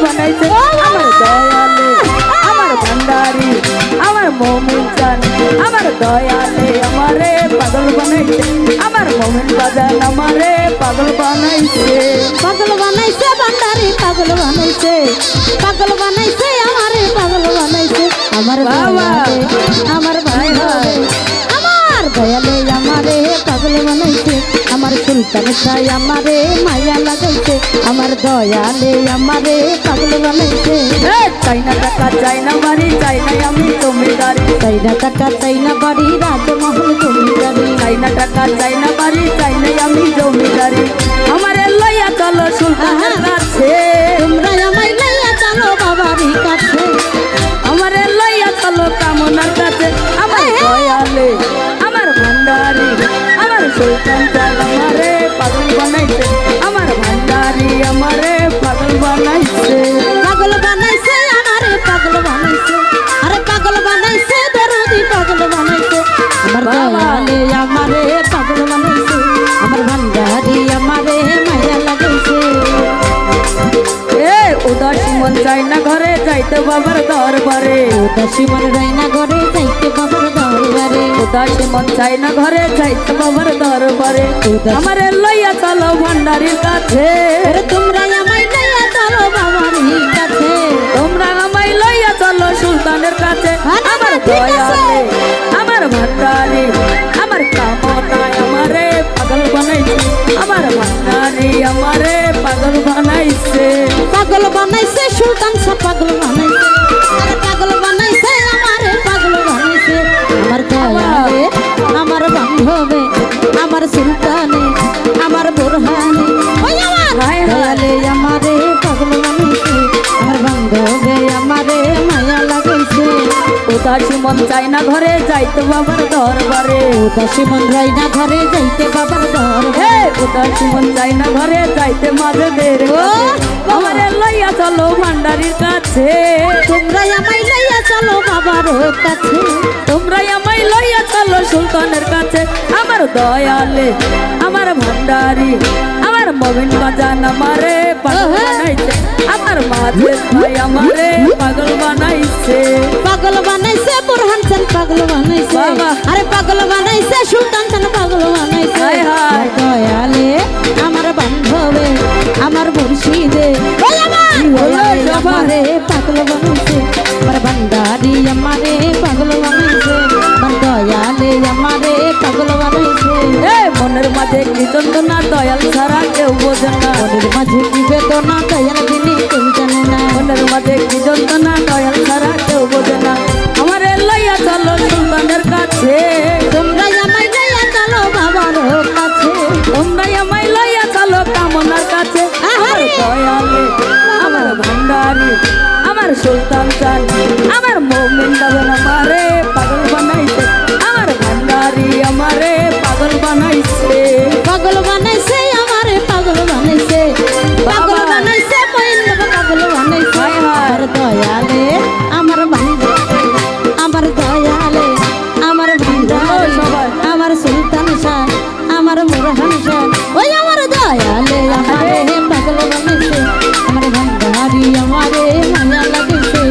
বানাইছে আমার দয়ালে আমার ভান্ডারি আমার মমিন জান আমার দয়ালে আমারে পাগল বানাইছে আমার মমিন বাজান আমারে পাগল বানাইছে ভান্ডারি পাগল বানাইছে আমারে পাগল বানাইছে আমার দয়ালে আমার ভান্ডারি আমার দয়ালে আমারে পাগল বানাইছে আমার সুলতান সাই আমারে মায়া লাগাইছে আমার দয়ালে আমারে পাগল বানাইছে চাই না টাকা চাই না বাড়ি চাই না আমি জমিদারি চাই না টাকা চাই না বাড়ি রাজমহল জমিদারি চাই না টাকা চাই না বাড়ি চাই না আমি জমিদারি আমারে লইয়া চলো সুলতানের কাছে তোমরা আমায় লইয়া চলো বাবারই কাছে আমারে লইয়া চলো কামনার কাছে আমার দয়ালে আমার ভান্ডারি আমার সুলতান চাল আমারে পাগল বানাইছে আমার ভান্ডারি আমারে পাগল বানাইছে আমারে পাগল বানাইছে আরে পাগল বানাইছে দরদি পাগল বানাইছে আমার দয়ালে আমারে পাগল বানাইছে আমার ভান্ডারি আমারে মায়া লাগাইছে উদাসী মন চাই না ঘরে যাইতে বাবার দরবারে উদাসী মন রাই না ঘরে যাইতে বাবার দরবারে উদাসী মন চাই না ঘরে যাইতে বাবার দরবারে আমারে লইয়া চলো ভান্ডারির কাছে তোমরা আমায় লইয়া চলো বাবারই কাছে তোমরা আমায় লইয়া চলো সুলতানের কাছে আমার দয়ালে আমার ভান্ডারি আমার কামনায় আমারে পাগল বানাইছে আমার ভান্ডারি আমারে পাগল বানাইছে সুলতান সব পাগল বানাইছে আরে পাগল বানাইছে আমারে পাগল বানাইছে আমার দয়ালে আমার বান্ধবে আমার সুলতানে আমার বোরহানে ওই আমার দয়ালে আমারে পাগল বানাইছে আমার বান্ধবে আমারে মায়া লাগাইছে উদাসী মন চাই না ঘরে যাইতে বাবার দরবারে উদাসী মন রাই না ঘরে যাইতে বাবার দরবারে উদাসী মন চাই না ঘরে যাইতে মাঝেদের আমারে লইয়া চলো ভান্ডারির কাছে তোমরা আমায় লইয়া চলো বাবার কাছে তোমরা আমায় লইয়া চলো সুলতানের কাছে আমার দয়ালে আমার ভান্ডারি আমার মবিন বাজান আমারে পাগল বানাইছে আমার মাঝে ভাই আমারে পাগল বানাইছে বোরহান চান পাগল বানাইছে আরে পাগল বানাইছে সুলতান চান পাগল বানাইছে দয়ালে আমার বান্ধবে আমার মুর্শিদে আমারে পাগল বানাইছে আমার ভান্ডারি আমারে পাগল বানাইছে আমার দয়ালে আমারে পাগল বানাইছে মনের মাঝে কি যন্ত্রণা দয়াল ছাড়া কেউ বোঝে না মনের মাঝে কি বেদনা দয়াল দিনে কেউ জানে না মনের মাঝে কি যন্ত্রণা দয়াল ছাড়া কেউ বোঝে না আমারে লইয়া চলো সুলতানের কাছে তোমরা আমায় লইয়া চলো বাবার কাছে তোমরা আমায় লইয়া চলো কামনার কাছে আমার দয়ালে আমার ভান্ডারি আমার সুলতান চান আমার মমিন বাজান আমারে পাগল বানাইছে আমার ভান্ডারি আমারে পাগল বানাইছে আমারে পাগল বানাইছে পাগল বানাইছে আমার দয়ালে আমার ভান্ডারি আমার দয়ালে আমার ভান্ডারি আমার সুলতান শাহ আমার বোরহান শাহ ওই আমার দয়ালে আমারে পাগল বানাইছে আমার ভান্ডারি আমারে মায়া লাগাইছে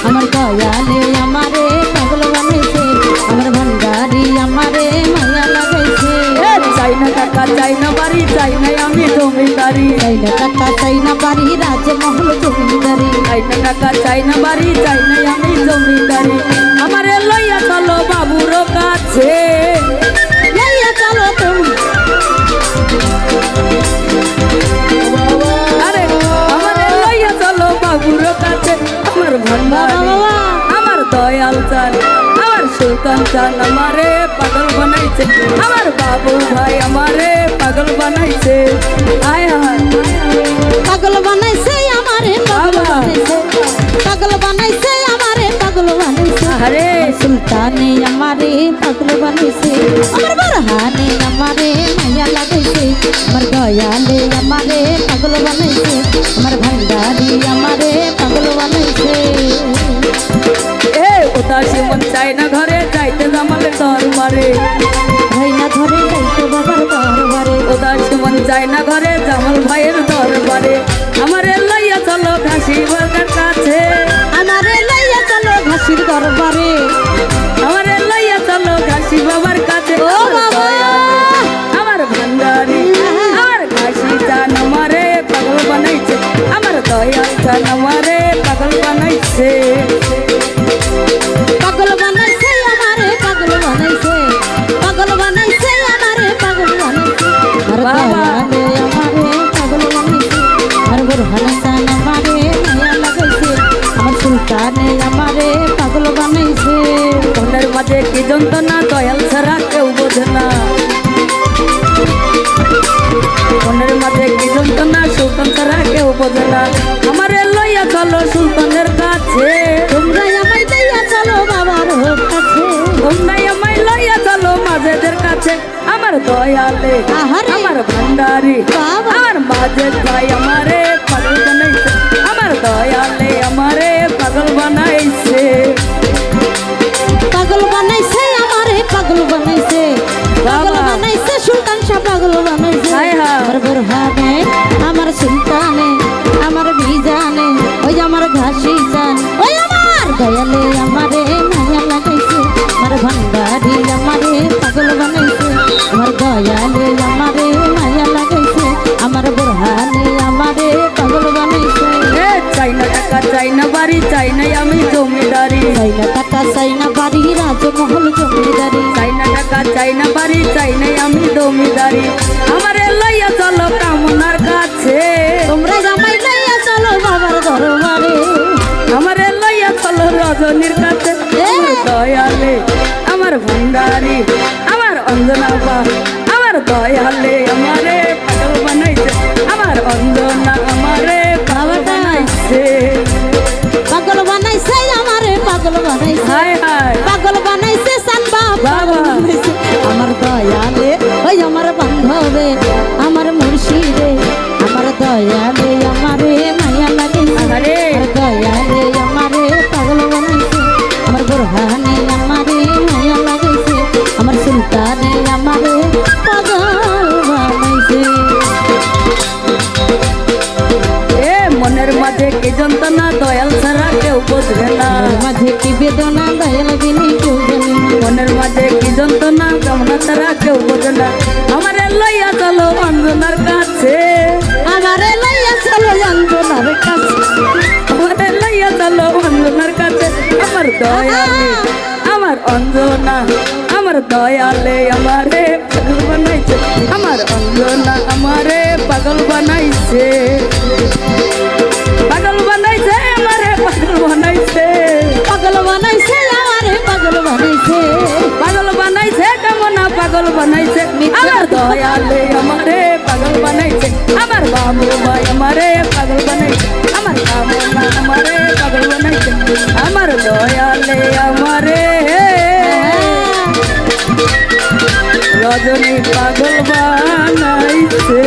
আমার দয়ালে আমারে পাগল বানাইছে আমার ভান্ডারি আমারে মায়া লাগাইছে চাই না টাকা চাই না বাড়ি চাই না আমি জমিদারি চাই না টাকা চাই না বাড়ি রাজমহল জমিদারি চাই না টাকা চাই না বাড়ি চাই না আমি জমিদারি আমারে লইয়া চলো বাবুর কাছে লইয়া চলো তুমি আরে আমারে লইয়া চলো বাবুর কাছে আমার ভান্ডারি আমার দয়াল চান আমার সুলতান চান আমারে পাগল বানাইছে আমার বাবু ভাই আমারে পাগল বানাইছে আয় হায় পাগল বানাইছে আমারে পাগল বানাইছে পাগল বানাইছে আমারে পাগল বানাইছে আরে সুলতানে আমারে পাগল বানাইছে আমার বোরহানে আমারে মায়া লাগাইছে আমার দয়ালে আমারে পাগল বানাইছে আমার ভান্ডারি আমারে পাগল বানাইছে উদাসী মন চাই না ঘরে যাইতে জামালের দরবারে ভাই না ঘরে যাইতে বাবার দরবারে উদাসী মন চাই না ঘরে জামাল ভাইয়ের দরবারে আমারে লইয়া চলো ঘাসি বাগান যন্ত্রণা দয়াল ছাড়া কেউ বোঝে না মনের মাঝে কি যন্ত্রণা সুলতান ছাড়া কেউ বোঝে না আমারে লইয়া চলো সুলতানের কাছে তোমরা আমায় দিয়া চলো বাবার কাছে তোমরাই আমায় লইয়া চলো মাঝেদের কাছে আমার দয়ালে আহারে। আমার ভান্ডারি বাবা। আমার মাঝে ভাই আমারে পাগল বানাইছে আমার দয়ালে আমারে পাগল বানাইছে পাগল বানাইছে আমারে পাগল বানাইছে পাগল বাবা। বানাইছে সুলতান শাহ পাগল বানাইছে হায় হায়। আমার বোরহানে আমার সুলতানে আমার বিজানে ওই আমার ঘাসি জান ওই আমার দয়ালে আমারে মায়া লাগাইছে আমার ভান্ডারি আমারে পাগল বানাইছে আমার দয়ালে আমারে মায়া লাগাইছে আমার বোরহানে আমারে পাগল বানাইছে এ চাই না টাকা চাই না বাড়ি চাই না আমি জমিদারি চাই না টাকা চাই না বাড়ি রাজমহল জমিদারি চাই না টাকা চাই না বাড়ি চাই না আমি জমিদারি আমারে লইয়া চলো কামনার কাছে তোমরা জামাই লইয়া চলো বাবার দরবারে আমারে লইয়া চলো রজনীর কাছে আমার দয়ালে আমার ভান্ডারি আমার অঞ্জনা বা আমার দয়ালে আমারে পাগল বানাইছে আমার অঞ্জনা আমারে পাগল বানাইছে পাগল বানাইছে আমারে পাগল বানাইছে হায় হায় পাগল বানাইছে সানবা বাবা। আমার দয়ালে ওই আমার বান্ধবে আমার মুর্শিদে আমার দয়ালে আমারে মায়া লাগাইছে আরে আমার দয়ালে আমারে পাগল বানাইছে আমার বোরহানে আমারে মায়া লাগাইছে আমার সুলতানে আমারে পাগল বানাইছে এ মনের মাঝে কি যন্ত্রণা দয়াল ছাড়া কেউ বুঝবে না মাঝে কি বেদনা দয়াল বিনি কেউ জানে না মনের মাঝে কি যন্ত্রণা কামনা ছাড়া কেউ বোঝে না আমারে লইয়া চলো অঞ্জনার কাছে আমারে লইয়া চলো অঞ্জনার কাছে আমারে লইয়া চলো অঞ্জনার কাছে আমার দয়ালে আমার অঞ্জনা আমার দয়ালে আমারে পাগল বানাইছে আমার অঞ্জনা আমারে পাগল বানাইছে পাগল বানাইছে আমারে পাগল বানাইছে পাগল বানাইছে আমারে পাগল বানাইছে পাগল বানাইছে কামনা পাগল বানাইছে আমার দয়ালে আমারে পাগল বানাইছে আমার বাবু ভাই আমারে পাগল বানাইছে আমার কামনা আমারে পাগল বানাইছে আমার দয়ালে আমারে রজনী পাগল বানাইছে